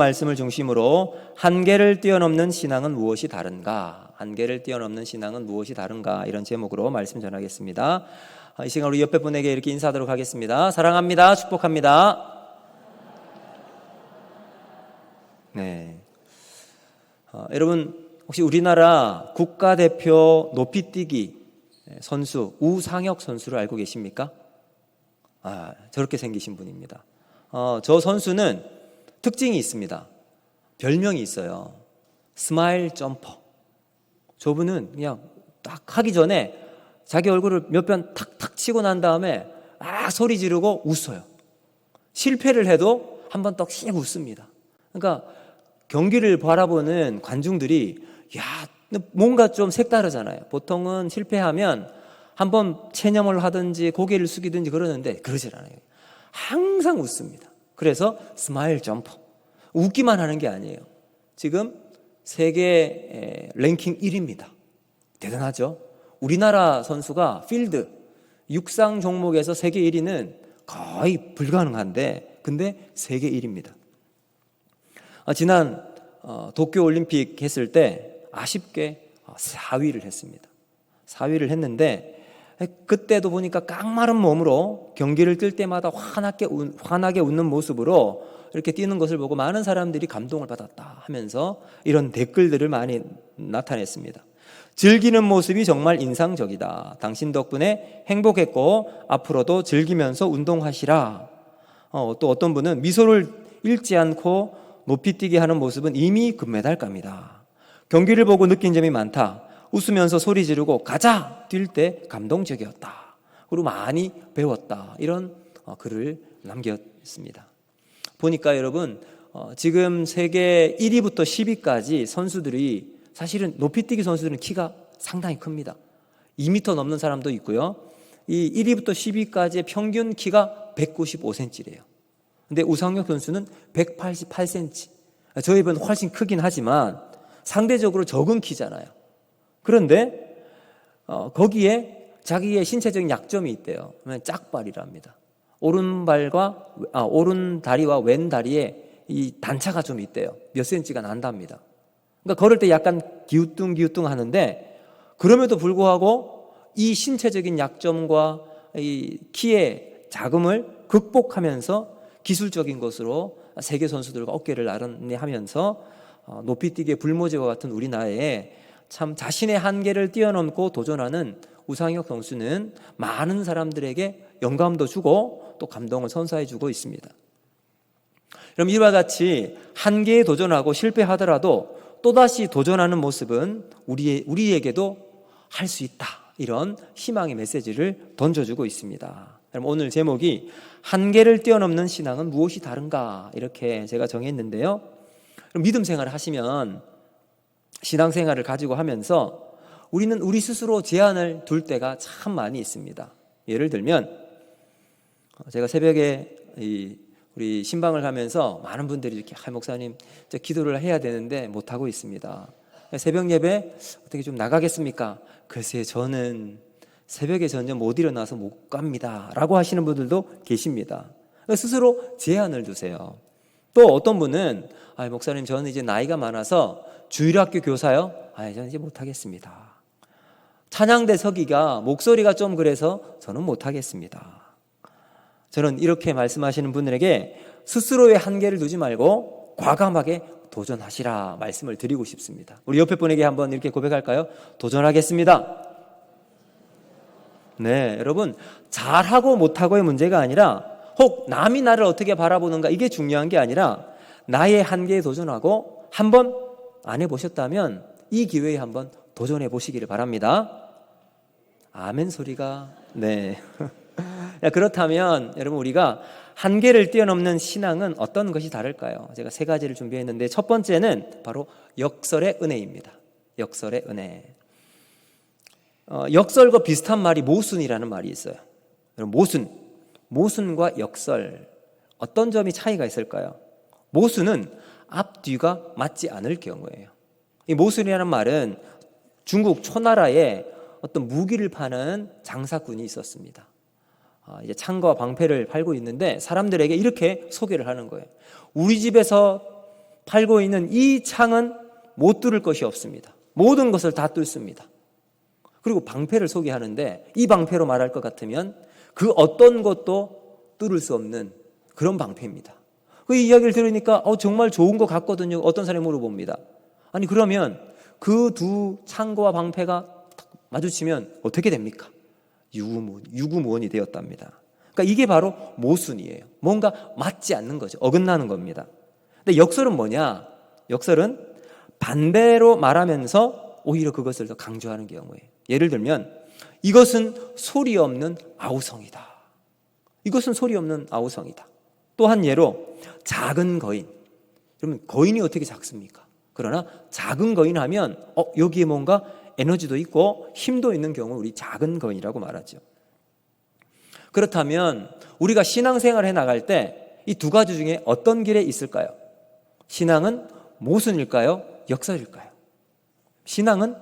말씀을 중심으로 한계를 뛰어넘는 신앙은 무엇이 다른가? 한계를 뛰어넘는 신앙은 무엇이 다른가? 이런 제목으로 말씀 전하겠습니다. 이 시간 우리 옆에 분에게 이렇게 인사하도록 하겠습니다. 사랑합니다. 축복합니다. 네. 여러분 혹시 우리나라 국가대표 높이뛰기 선수 우상혁 선수를 알고 계십니까? 저렇게 생기신 분입니다. 저 선수는 특징이 있습니다. 별명이 있어요. 스마일 점퍼. 저분은 그냥 딱 하기 전에 자기 얼굴을 몇 번 탁탁 치고 난 다음에 소리 지르고 웃어요. 실패를 해도 한 번 떡씩 웃습니다. 그러니까 경기를 바라보는 관중들이 뭔가 좀 색다르잖아요. 보통은 실패하면 한번 체념을 하든지 고개를 숙이든지 그러는데 그러질 않아요. 항상 웃습니다. 그래서 스마일 점퍼. 웃기만 하는 게 아니에요. 지금 세계 랭킹 1위입니다. 대단하죠? 우리나라 선수가 필드, 육상 종목에서 세계 1위는 거의 불가능한데 근데 세계 1위입니다. 지난 도쿄올림픽 했을 때 아쉽게 4위를 했습니다. 4위를 했는데 그때도 보니까 깡마른 몸으로 경기를 뛸 때마다 환하게 웃는 모습으로 이렇게 뛰는 것을 보고 많은 사람들이 감동을 받았다 하면서 이런 댓글들을 많이 나타냈습니다. 즐기는 모습이 정말 인상적이다. 당신 덕분에 행복했고 앞으로도 즐기면서 운동하시라. 또 어떤 분은 미소를 잃지 않고 높이뛰기 하는 모습은 이미 금메달감이다. 경기를 보고 느낀 점이 많다. 웃으면서 소리 지르고 가자! 뛸 때 감동적이었다. 그리고 많이 배웠다. 이런 글을 남겼습니다. 보니까 여러분 지금 세계 1위부터 10위까지 선수들이 사실은 높이뛰기 선수들은 키가 상당히 큽니다. 2m 넘는 사람도 있고요. 이 1위부터 10위까지의 평균 키가 195cm래요. 근데 우상혁 선수는 188cm. 저희 보다 훨씬 크긴 하지만 상대적으로 적은 키잖아요. 그런데 거기에 자기의 신체적인 약점이 있대요. 짝발이랍니다. 오른 다리와 왼 다리에 이 단차가 좀 있대요. 몇 센치가 난답니다. 그러니까 걸을 때 약간 기우뚱기우뚱 하는데 그럼에도 불구하고 이 신체적인 약점과 이 키의 작음을 극복하면서 기술적인 것으로 세계 선수들과 어깨를 나란히 하면서 높이뛰기의 불모지와 같은 우리나라에 참 자신의 한계를 뛰어넘고 도전하는 우상혁 선수는 많은 사람들에게 영감도 주고 또 감동을 선사해주고 있습니다. 그럼 이와 같이 한계에 도전하고 실패하더라도 또다시 도전하는 모습은 우리에게도 할 수 있다. 이런 희망의 메시지를 던져주고 있습니다. 그럼 오늘 제목이 한계를 뛰어넘는 신앙은 무엇이 다른가 이렇게 제가 정했는데요. 그럼 믿음 생활을 하시면 신앙생활을 가지고 하면서 우리는 우리 스스로 제한을 둘 때가 참 많이 있습니다. 예를 들면 제가 새벽에 우리 신방을 가면서 많은 분들이 이렇게 목사님 저 기도를 해야 되는데 못하고 있습니다. 새벽 예배 어떻게 좀 나가겠습니까? 글쎄 저는 새벽에 전혀 못 일어나서 못 갑니다 라고 하시는 분들도 계십니다. 스스로 제한을 두세요. 또 어떤 분은 목사님 저는 이제 나이가 많아서 주일학교 교사요? 저는 이제 못하겠습니다. 찬양대 서기가 목소리가 좀 그래서 저는 못하겠습니다. 저는 이렇게 말씀하시는 분들에게 스스로의 한계를 두지 말고 과감하게 도전하시라 말씀을 드리고 싶습니다. 우리 옆에 분에게 한번 이렇게 고백할까요? 도전하겠습니다. 네, 여러분 잘하고 못하고의 문제가 아니라 혹 남이 나를 어떻게 바라보는가 이게 중요한 게 아니라 나의 한계에 도전하고 한번 안 해보셨다면 이 기회에 한번 도전해 보시기를 바랍니다. 아멘 소리가 네. 그렇다면 여러분 우리가 한계를 뛰어넘는 신앙은 어떤 것이 다를까요? 제가 3가지를 준비했는데 첫 번째는 바로 역설의 은혜입니다. 역설의 은혜. 역설과 비슷한 말이 모순이라는 말이 있어요. 모순과 역설 어떤 점이 차이가 있을까요? 모순은 앞뒤가 맞지 않을 경우예요. 이 모순이라는 말은 중국 초나라에 어떤 무기를 파는 장사꾼이 있었습니다. 이제 창과 방패를 팔고 있는데 사람들에게 이렇게 소개를 하는 거예요. 우리 집에서 팔고 있는 이 창은 못 뚫을 것이 없습니다. 모든 것을 다 뚫습니다. 그리고 방패를 소개하는데 이 방패로 말할 것 같으면 그 어떤 것도 뚫을 수 없는 그런 방패입니다. 그 이야기를 들으니까 정말 좋은 것 같거든요. 어떤 사람이 물어봅니다. 아니 그러면 그 두 창과 방패가 마주치면 어떻게 됩니까? 유구무원이 되었답니다. 그러니까 이게 바로 모순이에요. 뭔가 맞지 않는 거죠. 어긋나는 겁니다. 근데 역설은 뭐냐? 역설은 반대로 말하면서 오히려 그것을 더 강조하는 경우예요. 예를 들면 이것은 소리 없는 아우성이다. 이것은 소리 없는 아우성이다. 또 한 예로 작은 거인. 그러면 거인이 어떻게 작습니까? 그러나 작은 거인 하면 여기에 뭔가 에너지도 있고 힘도 있는 경우 우리 작은 거인이라고 말하죠. 그렇다면 우리가 신앙생활을 해나갈 때 이 두 가지 중에 어떤 길에 있을까요? 신앙은 모순일까요? 역설일까요? 신앙은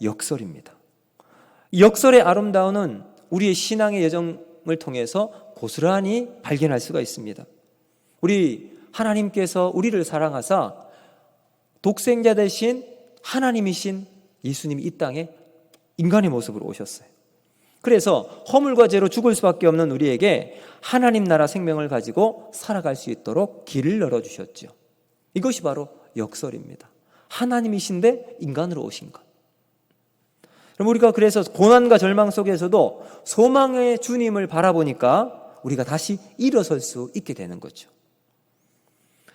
역설입니다. 이 역설의 아름다움은 우리의 신앙의 여정을 통해서 고스란히 발견할 수가 있습니다. 우리 하나님께서 우리를 사랑하사 독생자 대신 하나님이신 예수님이 이 땅에 인간의 모습으로 오셨어요. 그래서 허물과 죄로 죽을 수밖에 없는 우리에게 하나님 나라 생명을 가지고 살아갈 수 있도록 길을 열어주셨죠. 이것이 바로 역설입니다. 하나님이신데 인간으로 오신 것. 그럼 우리가 그래서 고난과 절망 속에서도 소망의 주님을 바라보니까 우리가 다시 일어설 수 있게 되는 거죠.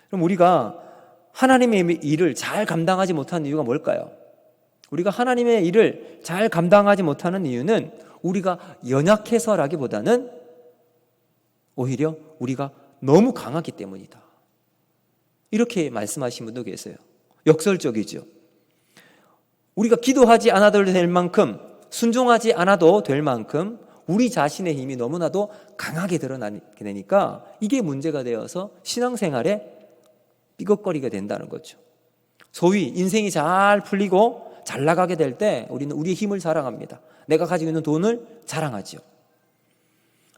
그럼 우리가 하나님의 일을 잘 감당하지 못하는 이유가 뭘까요? 우리가 하나님의 일을 잘 감당하지 못하는 이유는 우리가 연약해서라기보다는 오히려 우리가 너무 강하기 때문이다. 이렇게 말씀하신 분도 계세요. 역설적이죠. 우리가 기도하지 않아도 될 만큼, 순종하지 않아도 될 만큼 우리 자신의 힘이 너무나도 강하게 드러나게 되니까 이게 문제가 되어서 신앙생활에 삐걱거리게 된다는 거죠. 소위 인생이 잘 풀리고 잘 나가게 될 때 우리는 우리의 힘을 자랑합니다. 내가 가지고 있는 돈을 자랑하죠.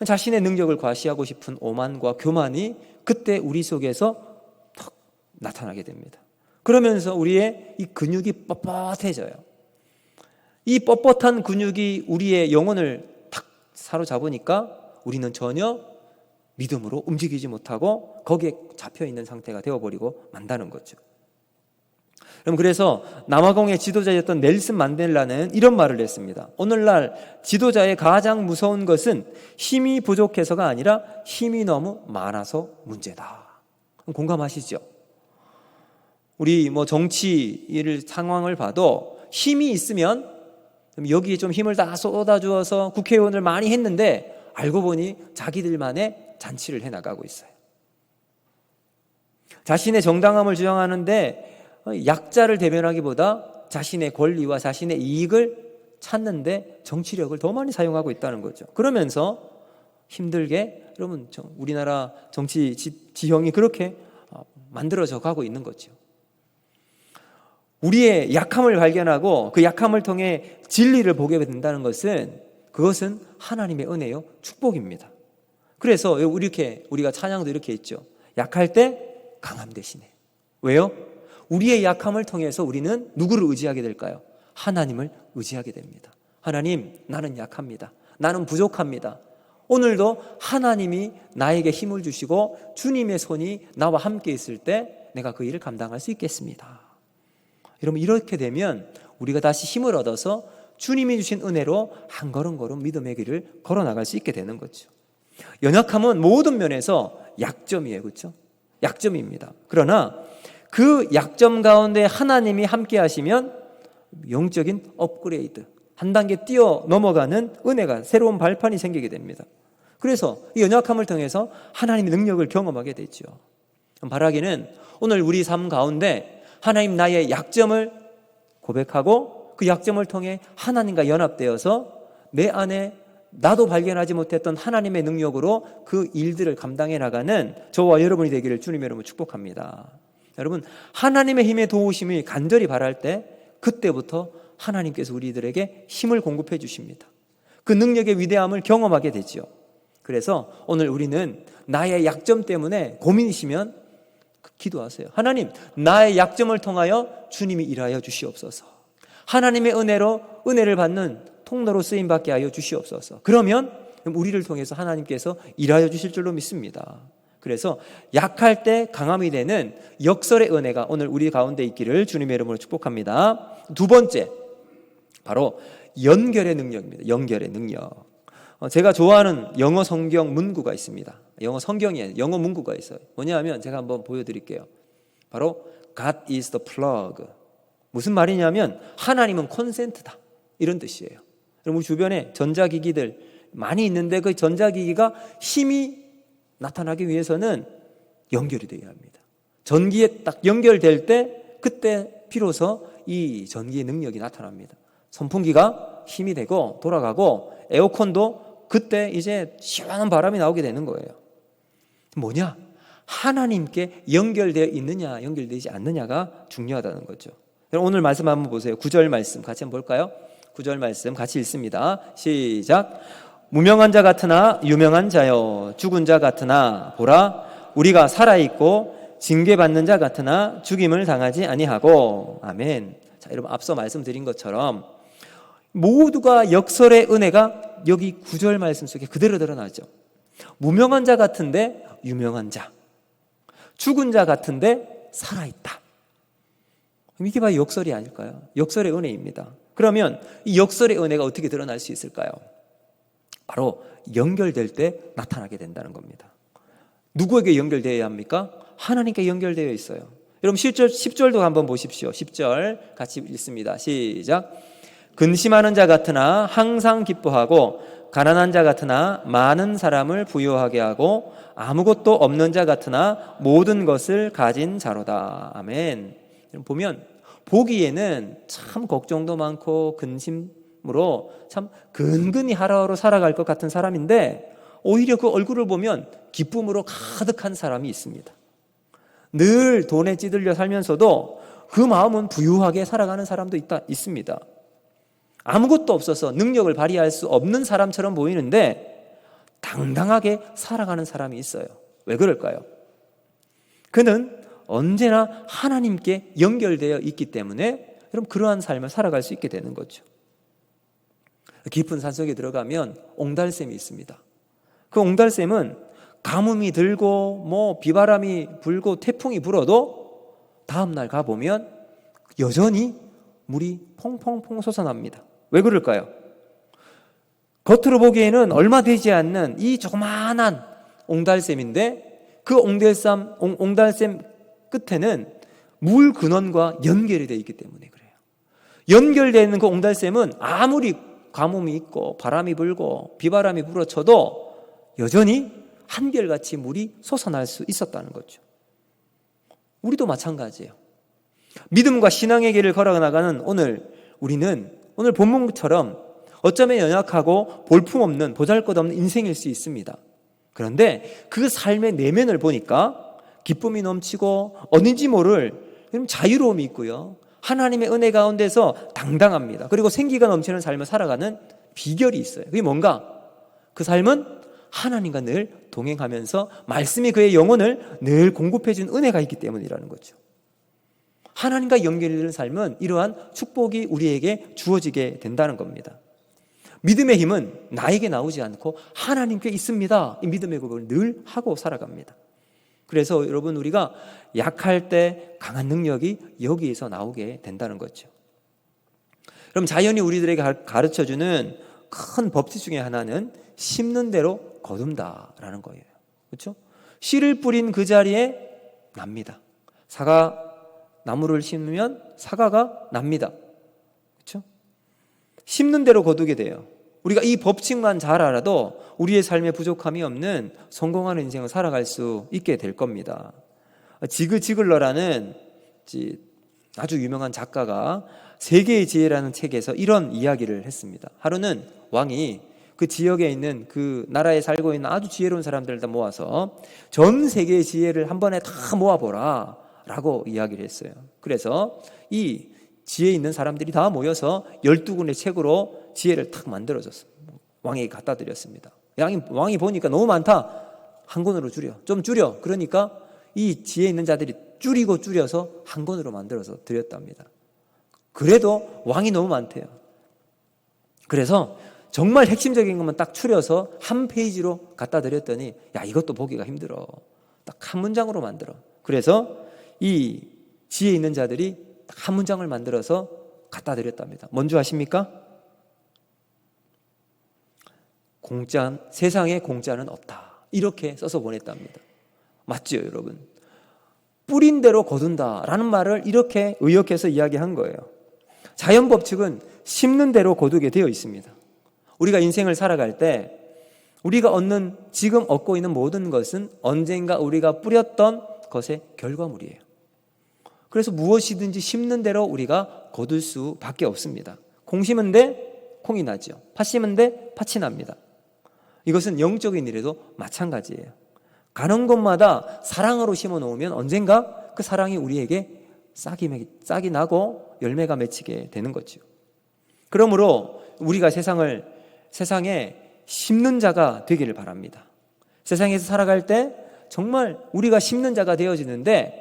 자신의 능력을 과시하고 싶은 오만과 교만이 그때 우리 속에서 탁 나타나게 됩니다. 그러면서 우리의 이 근육이 뻣뻣해져요. 이 뻣뻣한 근육이 우리의 영혼을 탁 사로잡으니까 우리는 전혀 믿음으로 움직이지 못하고 거기에 잡혀있는 상태가 되어버리고 만다는 거죠. 그래서 남아공의 지도자였던 넬슨 만델라는 이런 말을 했습니다. 오늘날 지도자의 가장 무서운 것은 힘이 부족해서가 아니라 힘이 너무 많아서 문제다. 공감하시죠? 우리 정치 상황을 봐도 힘이 있으면 여기에 좀 힘을 다 쏟아주어서 국회의원을 많이 했는데 알고 보니 자기들만의 잔치를 해나가고 있어요. 자신의 정당함을 주장하는데 약자를 대변하기보다 자신의 권리와 자신의 이익을 찾는데 정치력을 더 많이 사용하고 있다는 거죠. 그러면서 힘들게 여러분 우리나라 정치 지형이 그렇게 만들어져 가고 있는 거죠. 우리의 약함을 발견하고 그 약함을 통해 진리를 보게 된다는 것은 그것은 하나님의 은혜요 축복입니다. 그래서 우리가 찬양도 이렇게 했죠. 약할 때 강함 대신에. 왜요? 우리의 약함을 통해서 우리는 누구를 의지하게 될까요? 하나님을 의지하게 됩니다. 하나님, 나는 약합니다. 나는 부족합니다. 오늘도 하나님이 나에게 힘을 주시고 주님의 손이 나와 함께 있을 때 내가 그 일을 감당할 수 있겠습니다. 여러분, 이렇게 되면 우리가 다시 힘을 얻어서 주님이 주신 은혜로 한 걸음걸음 믿음의 길을 걸어나갈 수 있게 되는 거죠. 연약함은 모든 면에서 약점이에요. 그렇죠? 약점입니다. 그러나 그 약점 가운데 하나님이 함께 하시면 영적인 업그레이드, 한 단계 뛰어 넘어가는 은혜가 새로운 발판이 생기게 됩니다. 그래서 이 연약함을 통해서 하나님의 능력을 경험하게 되죠. 바라기는 오늘 우리 삶 가운데 하나님 나의 약점을 고백하고 그 약점을 통해 하나님과 연합되어서 내 안에 나도 발견하지 못했던 하나님의 능력으로 그 일들을 감당해 나가는 저와 여러분이 되기를 주님 여러분 축복합니다. 여러분, 하나님의 힘의 도우심을 간절히 바랄 때 그때부터 하나님께서 우리들에게 힘을 공급해 주십니다. 그 능력의 위대함을 경험하게 되죠. 그래서 오늘 우리는 나의 약점 때문에 고민이시면 기도하세요. 하나님, 나의 약점을 통하여 주님이 일하여 주시옵소서. 하나님의 은혜를 받는 통로로 쓰임받게 하여 주시옵소서. 그러면 우리를 통해서 하나님께서 일하여 주실 줄로 믿습니다. 그래서 약할 때 강함이 되는 역설의 은혜가 오늘 우리 가운데 있기를 주님의 이름으로 축복합니다. 두 번째, 바로 연결의 능력입니다. 연결의 능력. 제가 좋아하는 영어 성경 문구가 있습니다. 영어 성경이 아니라 영어 문구가 있어요. 뭐냐면 제가 한번 보여드릴게요. 바로 God is the plug. 무슨 말이냐면 하나님은 콘센트다, 이런 뜻이에요. 우리 주변에 전자기기들 많이 있는데 그 전자기기가 힘이 나타나기 위해서는 연결이 되어야 합니다. 전기에 딱 연결될 때 그때 비로소 이 전기의 능력이 나타납니다. 선풍기가 힘이 되고 돌아가고 에어컨도 그때 이제 시원한 바람이 나오게 되는 거예요. 뭐냐? 하나님께 연결되어 있느냐 연결되지 않느냐가 중요하다는 거죠. 오늘 말씀 한번 보세요. 9절 말씀 같이 한번 볼까요? 9절 말씀 같이 읽습니다. 시작. 무명한 자 같으나 유명한 자여, 죽은 자 같으나 보라 우리가 살아있고 징계받는 자 같으나 죽임을 당하지 아니하고. 아멘. 자, 여러분 앞서 말씀드린 것처럼 모두가 역설의 은혜가 여기 9절 말씀 속에 그대로 드러나죠. 무명한 자 같은데 유명한 자, 죽은 자 같은데 살아있다. 이게 바로 역설이 아닐까요? 역설의 은혜입니다. 그러면 이 역설의 은혜가 어떻게 드러날 수 있을까요? 바로 연결될 때 나타나게 된다는 겁니다. 누구에게 연결되어야 합니까? 하나님께 연결되어 있어요. 여러분 10절도 한번 보십시오. 10절 같이 읽습니다. 시작. 근심하는 자 같으나 항상 기뻐하고 가난한 자 같으나 많은 사람을 부유하게 하고 아무것도 없는 자 같으나 모든 것을 가진 자로다. 아멘. 보면 보기에는 참 걱정도 많고 근심으로 참 근근히 하루하루 살아갈 것 같은 사람인데 오히려 그 얼굴을 보면 기쁨으로 가득한 사람이 있습니다. 늘 돈에 찌들려 살면서도 그 마음은 부유하게 살아가는 사람도 있습니다. 아무것도 없어서 능력을 발휘할 수 없는 사람처럼 보이는데 당당하게 살아가는 사람이 있어요. 왜 그럴까요? 그는 언제나 하나님께 연결되어 있기 때문에 여러분 그러한 삶을 살아갈 수 있게 되는 거죠. 깊은 산속에 들어가면 옹달샘이 있습니다. 그 옹달샘은 가뭄이 들고 비바람이 불고 태풍이 불어도 다음날 가보면 여전히 물이 퐁퐁퐁 솟아납니다. 왜 그럴까요? 겉으로 보기에는 얼마 되지 않는 이 조그마한 옹달샘인데 그 옹달샘 끝에는 물 근원과 연결이 되어 있기 때문에 그래요. 연결되어 있는 그 옹달샘은 아무리 가뭄이 있고 바람이 불고 비바람이 불어쳐도 여전히 한결같이 물이 솟아날 수 있었다는 거죠. 우리도 마찬가지예요. 믿음과 신앙의 길을 걸어나가는 우리는 오늘 본문처럼 어쩌면 연약하고 볼품없는 보잘것없는 인생일 수 있습니다. 그런데 그 삶의 내면을 보니까 기쁨이 넘치고 어딘지 모를 자유로움이 있고요. 하나님의 은혜 가운데서 당당합니다. 그리고 생기가 넘치는 삶을 살아가는 비결이 있어요. 그게 뭔가? 그 삶은 하나님과 늘 동행하면서 말씀이 그의 영혼을 늘 공급해 준 은혜가 있기 때문이라는 거죠. 하나님과 연결되는 삶은 이러한 축복이 우리에게 주어지게 된다는 겁니다. 믿음의 힘은 나에게 나오지 않고 하나님께 있습니다. 이 믿음의 고백을 늘 하고 살아갑니다. 그래서 여러분 우리가 약할 때 강한 능력이 여기에서 나오게 된다는 거죠. 그럼 자연이 우리들에게 가르쳐주는 큰 법칙 중에 하나는 심는 대로 거둔다라는 거예요. 그렇죠? 씨를 뿌린 그 자리에 납니다. 사과 나무를 심으면 사과가 납니다. 그렇죠? 심는 대로 거두게 돼요. 우리가 이 법칙만 잘 알아도 우리의 삶에 부족함이 없는 성공하는 인생을 살아갈 수 있게 될 겁니다. 지그 지글러라는 아주 유명한 작가가 세계의 지혜라는 책에서 이런 이야기를 했습니다. 하루는 왕이 그 지역에 있는 그 나라에 살고 있는 아주 지혜로운 사람들을 다 모아서 전 세계의 지혜를 한 번에 다 모아보라 라고 이야기를 했어요. 그래서 이 지혜 있는 사람들이 다 모여서 12권의 책으로 지혜를 탁 만들어줬어요. 왕에게 갖다 드렸습니다. 왕이 보니까 너무 많다. 한 권으로 좀 줄여. 그러니까 이 지혜 있는 자들이 줄여서 한 권으로 만들어서 드렸답니다. 그래도 왕이 너무 많대요. 그래서 정말 핵심적인 것만 딱 추려서 한 페이지로 갖다 드렸더니 야, 이것도 보기가 힘들어. 딱 한 문장으로 만들어. 그래서 이 지혜 있는 자들이 딱 한 문장을 만들어서 갖다 드렸답니다. 뭔지 아십니까? 세상에 공짜는 없다. 이렇게 써서 보냈답니다. 맞죠, 여러분? 뿌린 대로 거둔다라는 말을 이렇게 의역해서 이야기한 거예요. 자연 법칙은 심는 대로 거두게 되어 있습니다. 우리가 인생을 살아갈 때 우리가 지금 얻고 있는 모든 것은 언젠가 우리가 뿌렸던 것의 결과물이에요. 그래서 무엇이든지 심는 대로 우리가 거둘 수밖에 없습니다. 콩 심은 데 콩이 나죠. 팥 심은 데 팥이 납니다. 이것은 영적인 일에도 마찬가지예요. 가는 곳마다 사랑으로 심어 놓으면 언젠가 그 사랑이 우리에게 싹이 나고 열매가 맺히게 되는 거죠. 그러므로 우리가 세상에 심는 자가 되기를 바랍니다. 세상에서 살아갈 때 정말 우리가 심는 자가 되어지는데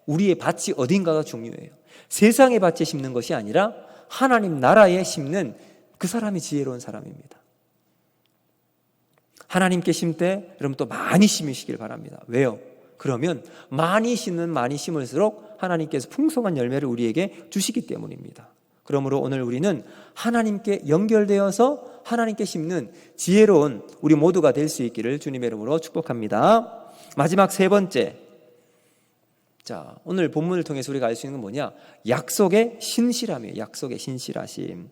우리의 밭이 어딘가가 중요해요. 세상의 밭에 심는 것이 아니라 하나님 나라에 심는 그 사람이 지혜로운 사람입니다. 하나님께 심때 여러분 또 많이 심으시길 바랍니다. 왜요? 그러면 많이 심을수록 하나님께서 풍성한 열매를 우리에게 주시기 때문입니다. 그러므로 오늘 우리는 하나님께 연결되어서 하나님께 심는 지혜로운 우리 모두가 될 수 있기를 주님의 이름으로 축복합니다. 마지막 세 번째, 자, 오늘 본문을 통해서 우리가 알 수 있는 건 뭐냐? 약속의 신실함이에요. 약속의 신실하심.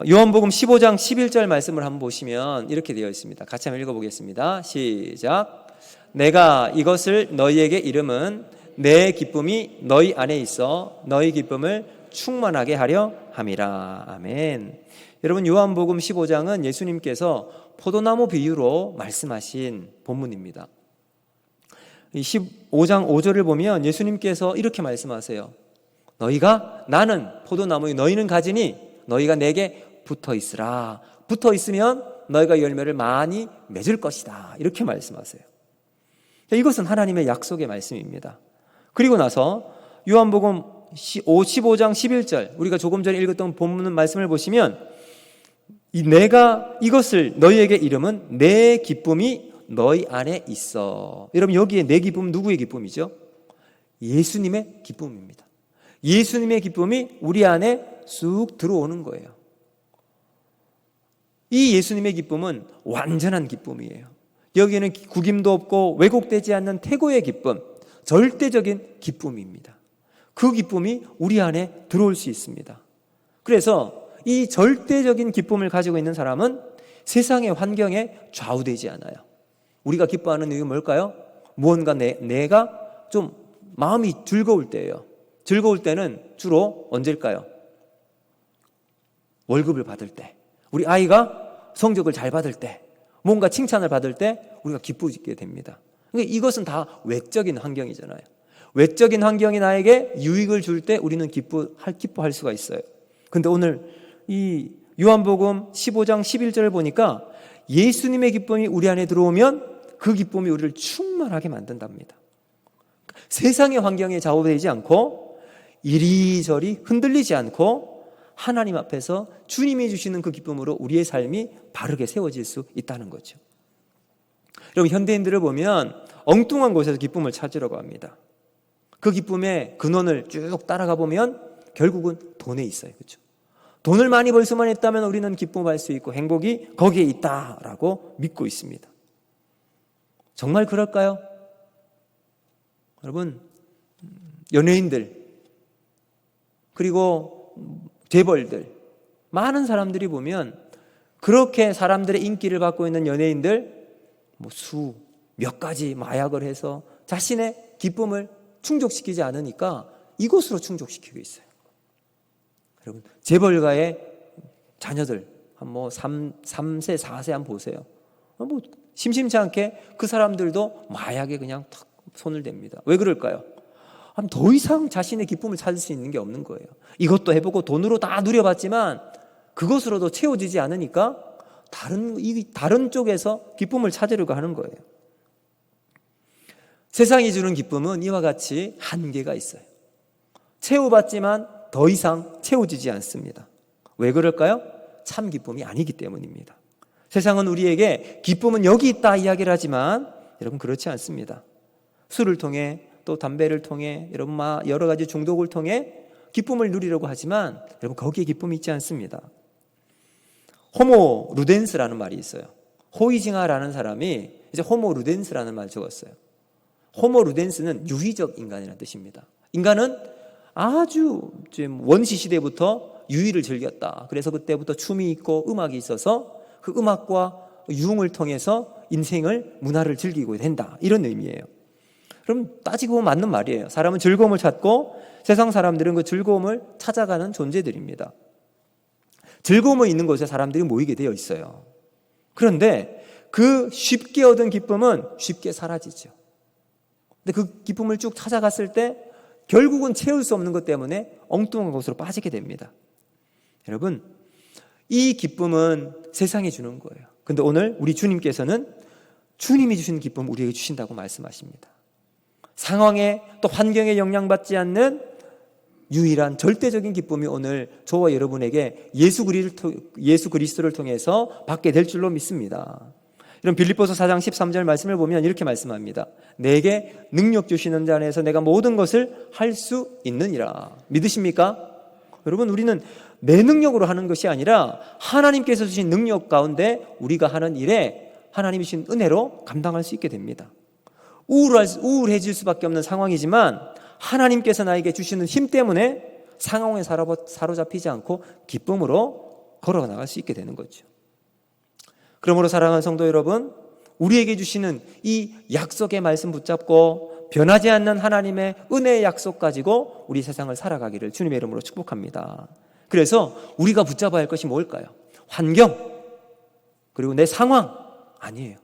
요한복음 15장 11절 말씀을 한번 보시면 이렇게 되어 있습니다. 같이 한번 읽어보겠습니다. 시작. 내가 이것을 너희에게 이름은 내 기쁨이 너희 안에 있어 너희 기쁨을 충만하게 하려 함이라. 아멘. 여러분, 요한복음 15장은 예수님께서 포도나무 비유로 말씀하신 본문입니다. 15장 5절을 보면 예수님께서 이렇게 말씀하세요. 나는 포도나무에 너희는 가지니 너희가 내게 붙어 있으라. 붙어 있으면 너희가 열매를 많이 맺을 것이다. 이렇게 말씀하세요. 이것은 하나님의 약속의 말씀입니다. 그리고 나서 요한복음 15장 11절, 우리가 조금 전에 읽었던 본문 말씀을 보시면 내가 이것을 너희에게 이름은 내 기쁨이 너희 안에 있어. 여러분, 여기에 내 기쁨은 누구의 기쁨이죠? 예수님의 기쁨입니다. 예수님의 기쁨이 우리 안에 쑥 들어오는 거예요. 이 예수님의 기쁨은 완전한 기쁨이에요. 여기에는 구김도 없고 왜곡되지 않는 태고의 기쁨, 절대적인 기쁨입니다. 그 기쁨이 우리 안에 들어올 수 있습니다. 그래서 이 절대적인 기쁨을 가지고 있는 사람은 세상의 환경에 좌우되지 않아요. 우리가 기뻐하는 이유는 뭘까요? 무언가 내가 좀 마음이 즐거울 때예요. 즐거울 때는 주로 언제일까요? 월급을 받을 때, 우리 아이가 성적을 잘 받을 때, 뭔가 칭찬을 받을 때 우리가 기쁘게 됩니다. 그러니까 이것은 다 외적인 환경이잖아요. 외적인 환경이 나에게 유익을 줄 때 우리는 기뻐할 수가 있어요. 근데 오늘 이 요한복음 15장 11절을 보니까 예수님의 기쁨이 우리 안에 들어오면 그 기쁨이 우리를 충만하게 만든답니다. 세상의 환경에 좌우되지 않고 이리저리 흔들리지 않고 하나님 앞에서 주님이 주시는 그 기쁨으로 우리의 삶이 바르게 세워질 수 있다는 거죠. 여러분, 현대인들을 보면 엉뚱한 곳에서 기쁨을 찾으려고 합니다. 그 기쁨의 근원을 쭉 따라가 보면 결국은 돈에 있어요. 그렇죠? 돈을 많이 벌 수만 있다면 우리는 기쁨할 수 있고 행복이 거기에 있다라고 믿고 있습니다. 정말 그럴까요? 여러분, 연예인들 그리고 재벌들, 많은 사람들이 보면 그렇게 사람들의 인기를 받고 있는 연예인들 몇 가지 마약을 해서 자신의 기쁨을 충족시키지 않으니까 이곳으로 충족시키고 있어요. 여러분, 재벌가의 자녀들 3세, 4세 한번 보세요. 심심치 않게 그 사람들도 마약에 그냥 탁 손을 댑니다. 왜 그럴까요? 더 이상 자신의 기쁨을 찾을 수 있는 게 없는 거예요. 이것도 해보고 돈으로 다 누려봤지만 그것으로도 채워지지 않으니까 다른 쪽에서 기쁨을 찾으려고 하는 거예요. 세상이 주는 기쁨은 이와 같이 한계가 있어요. 채워봤지만 더 이상 채워지지 않습니다. 왜 그럴까요? 참 기쁨이 아니기 때문입니다. 세상은 우리에게 기쁨은 여기 있다 이야기를 하지만 여러분 그렇지 않습니다. 술을 통해 또 담배를 통해 여러분 여러 가지 중독을 통해 기쁨을 누리려고 하지만 여러분 거기에 기쁨이 있지 않습니다. 호모 루덴스라는 말이 있어요. 호이징하라는 사람이 이제 호모 루덴스라는 말을 적었어요. 호모 루덴스는 유희적 인간이라는 뜻입니다. 인간은 아주 원시 시대부터 유희를 즐겼다. 그래서 그때부터 춤이 있고 음악이 있어서 그 음악과 유흥을 통해서 인생을 문화를 즐기고 된다. 이런 의미예요. 그럼 따지고 보면 맞는 말이에요. 사람은 즐거움을 찾고 세상 사람들은 그 즐거움을 찾아가는 존재들입니다. 즐거움이 있는 곳에 사람들이 모이게 되어 있어요. 그런데 그 쉽게 얻은 기쁨은 쉽게 사라지죠. 근데 그 기쁨을 쭉 찾아갔을 때 결국은 채울 수 없는 것 때문에 엉뚱한 곳으로 빠지게 됩니다. 여러분, 이 기쁨은 세상이 주는 거예요. 근데 오늘 우리 주님께서는 주님이 주신 기쁨을 우리에게 주신다고 말씀하십니다. 상황에 또 환경에 영향받지 않는 유일한 절대적인 기쁨이 오늘 저와 여러분에게 예수 그리스도를 통해서 받게 될 줄로 믿습니다. 이런 빌립보서 4장 13절 말씀을 보면 이렇게 말씀합니다. 내게 능력 주시는 자 안에서 내가 모든 것을 할 수 있느니라. 믿으십니까? 여러분, 우리는 내 능력으로 하는 것이 아니라 하나님께서 주신 능력 가운데 우리가 하는 일에 하나님이 주신 은혜로 감당할 수 있게 됩니다. 우울해질 수밖에 없는 상황이지만 하나님께서 나에게 주시는 힘 때문에 상황에 사로잡히지 않고 기쁨으로 걸어나갈 수 있게 되는 거죠. 그러므로 사랑하는 성도 여러분, 우리에게 주시는 이 약속의 말씀 붙잡고 변하지 않는 하나님의 은혜의 약속 가지고 우리 세상을 살아가기를 주님의 이름으로 축복합니다. 그래서 우리가 붙잡아야 할 것이 뭘까요? 환경, 그리고 내 상황 아니에요.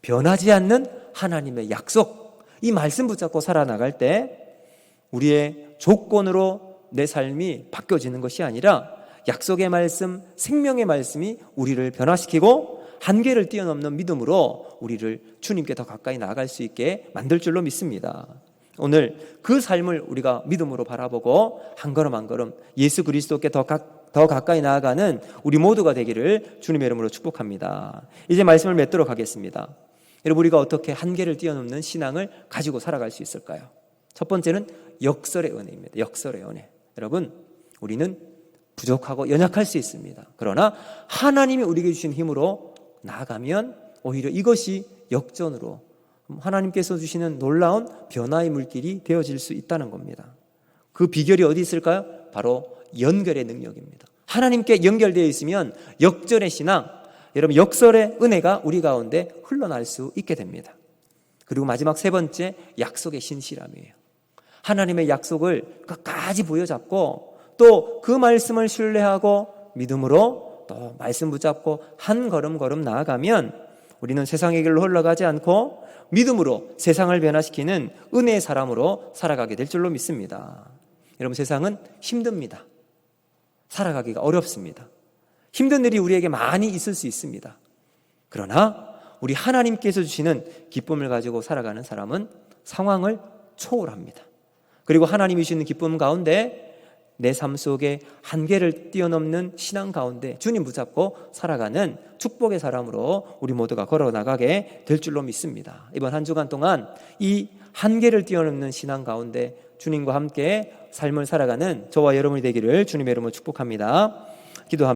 변하지 않는 하나님의 약속, 이 말씀 붙잡고 살아나갈 때 우리의 조건으로 내 삶이 바뀌어지는 것이 아니라 약속의 말씀, 생명의 말씀이 우리를 변화시키고 한계를 뛰어넘는 믿음으로 우리를 주님께 더 가까이 나아갈 수 있게 만들 줄로 믿습니다. 오늘 그 삶을 우리가 믿음으로 바라보고 한 걸음 한 걸음 예수 그리스도께 더 가까이 나아가는 우리 모두가 되기를 주님의 이름으로 축복합니다. 이제 말씀을 맺도록 하겠습니다. 여러분, 우리가 어떻게 한계를 뛰어넘는 신앙을 가지고 살아갈 수 있을까요? 첫 번째는 역설의 은혜입니다. 역설의 은혜. 여러분, 우리는 부족하고 연약할 수 있습니다. 그러나 하나님이 우리에게 주신 힘으로 나아가면 오히려 이것이 역전으로 하나님께서 주시는 놀라운 변화의 물길이 되어질 수 있다는 겁니다. 그 비결이 어디 있을까요? 바로 연결의 능력입니다. 하나님께 연결되어 있으면 역전의 신앙, 여러분 역설의 은혜가 우리 가운데 흘러날 수 있게 됩니다. 그리고 마지막 세 번째, 약속의 신실함이에요. 하나님의 약속을 끝까지 부여잡고 또 그 말씀을 신뢰하고 믿음으로 또 말씀 붙잡고 한 걸음 나아가면 우리는 세상의 길로 흘러가지 않고 믿음으로 세상을 변화시키는 은혜의 사람으로 살아가게 될 줄로 믿습니다. 여러분, 세상은 힘듭니다. 살아가기가 어렵습니다. 힘든 일이 우리에게 많이 있을 수 있습니다. 그러나 우리 하나님께서 주시는 기쁨을 가지고 살아가는 사람은 상황을 초월합니다. 그리고 하나님이 주시는 기쁨 가운데 내 삶 속에 한계를 뛰어넘는 신앙 가운데 주님 붙잡고 살아가는 축복의 사람으로 우리 모두가 걸어나가게 될 줄로 믿습니다. 이번 한 주간 동안 이 한계를 뛰어넘는 신앙 가운데 주님과 함께 삶을 살아가는 저와 여러분이 되기를 주님의 이름으로 축복합니다. 기도합니다.